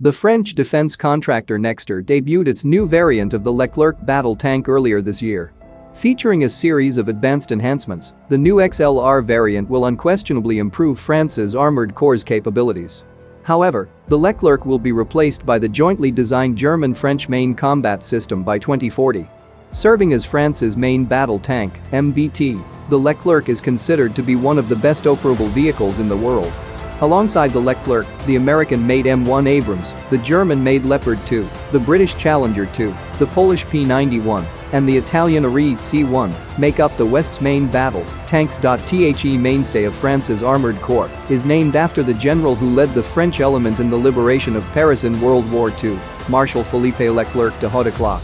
The French defense contractor Nexter debuted its new variant of the Leclerc battle tank earlier this year. Featuring a series of advanced enhancements, the new XLR variant will unquestionably improve France's armored corps' capabilities. However, the Leclerc will be replaced by the jointly designed German-French main combat system by 2040. Serving as France's main battle tank, MBT, the Leclerc is considered to be one of the best operable vehicles in the world. Alongside the Leclerc, the American-made M1 Abrams, the German-made Leopard II, the British Challenger II, the Polish P91, and the Italian Ariete C1 make up the West's main battle tanks. The mainstay of France's armored corps is named after the general who led the French element in the liberation of Paris in World War II, Marshal Philippe Leclerc de Hautecloque.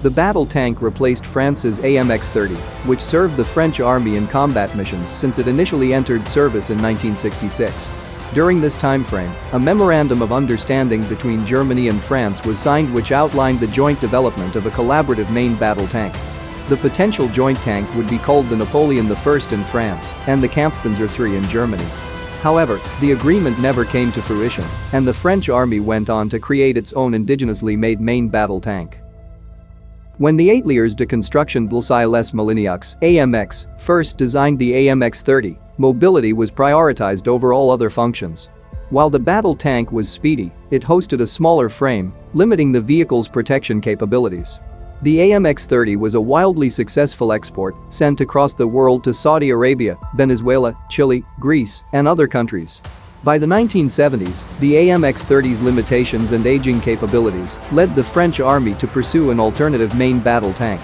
The battle tank replaced France's AMX-30, which served the French army in combat missions since it initially entered service in 1966. During this timeframe, a memorandum of understanding between Germany and France was signed which outlined the joint development of a collaborative main battle tank. The potential joint tank would be called the Napoleon I in France and the Kampfpanzer III in Germany. However, the agreement never came to fruition, and the French army went on to create its own indigenously made main battle tank. When the Ateliers de Construction Les Méliniaux (AMX) first designed the AMX-30, mobility was prioritized over all other functions. While the battle tank was speedy, it hosted a smaller frame, limiting the vehicle's protection capabilities. The AMX-30 was a wildly successful export, sent across the world to Saudi Arabia, Venezuela, Chile, Greece, and other countries. By the 1970s, the AMX-30's limitations and aging capabilities led the French army to pursue an alternative main battle tank.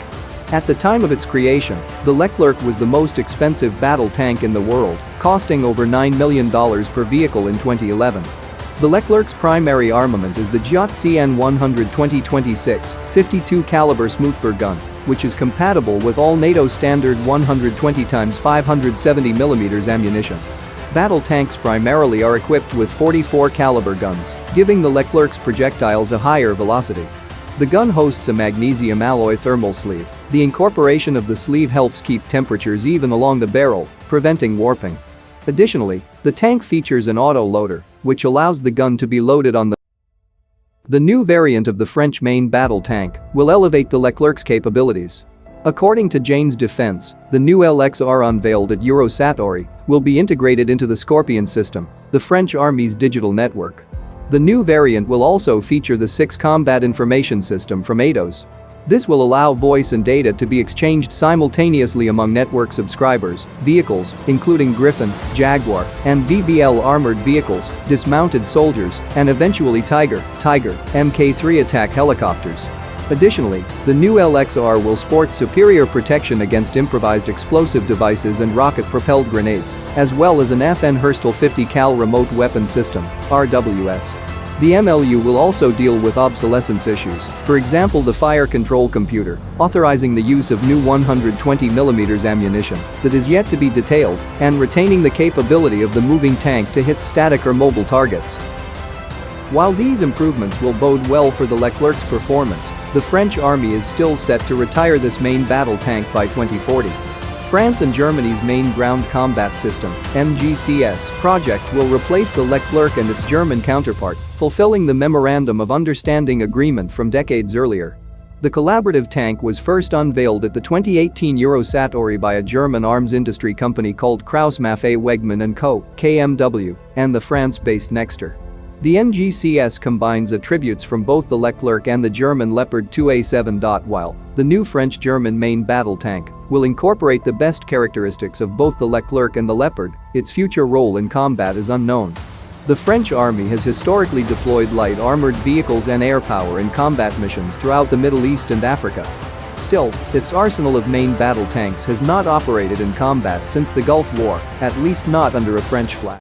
At the time of its creation, the Leclerc was the most expensive battle tank in the world, costing over $9 million per vehicle in 2011. The Leclerc's primary armament is the Giot CN-100 2026 52 caliber smoothbore gun, which is compatible with all NATO standard 120x 570mm ammunition. Battle tanks primarily are equipped with 44 caliber guns, giving the Leclerc's projectiles a higher velocity. The gun hosts a magnesium alloy thermal sleeve. The incorporation of the sleeve helps keep temperatures even along the barrel, preventing warping. Additionally, the tank features an auto-loader, which allows the gun to be loaded on the new variant of the French main battle tank will elevate the Leclerc's capabilities. According to Jane's Defense, the new LXR unveiled at Eurosatory will be integrated into the Scorpion system, the French Army's digital network. The new variant will also feature the 6 Combat Information System from Atos. This will allow voice and data to be exchanged simultaneously among network subscribers, vehicles, including Griffon, Jaguar, and BBL armored vehicles, dismounted soldiers, and eventually Tiger, Mk3 attack helicopters. Additionally, the new LXR will sport superior protection against improvised explosive devices and rocket-propelled grenades, as well as an FN Herstal 50 cal remote weapon system, RWS. The MLU will also deal with obsolescence issues, for example the fire control computer, authorizing the use of new 120mm ammunition that is yet to be detailed, and retaining the capability of the moving tank to hit static or mobile targets. While these improvements will bode well for the Leclerc's performance, the French army is still set to retire this main battle tank by 2040. France and Germany's main ground combat system, MGCS, project will replace the Leclerc and its German counterpart, fulfilling the Memorandum of Understanding agreement from decades earlier. The collaborative tank was first unveiled at the 2018 Eurosatory by a German arms industry company called Krauss-Maffei Wegmann & Co. KMW, and the France-based Nexter. The MGCS combines attributes from both the Leclerc and the German Leopard II A7. While the new French-German main battle tank will incorporate the best characteristics of both the Leclerc and the Leopard, its future role in combat is unknown. The French army has historically deployed light armored vehicles and air power in combat missions throughout the Middle East and Africa. Still, its arsenal of main battle tanks has not operated in combat since the Gulf War, at least not under a French flag.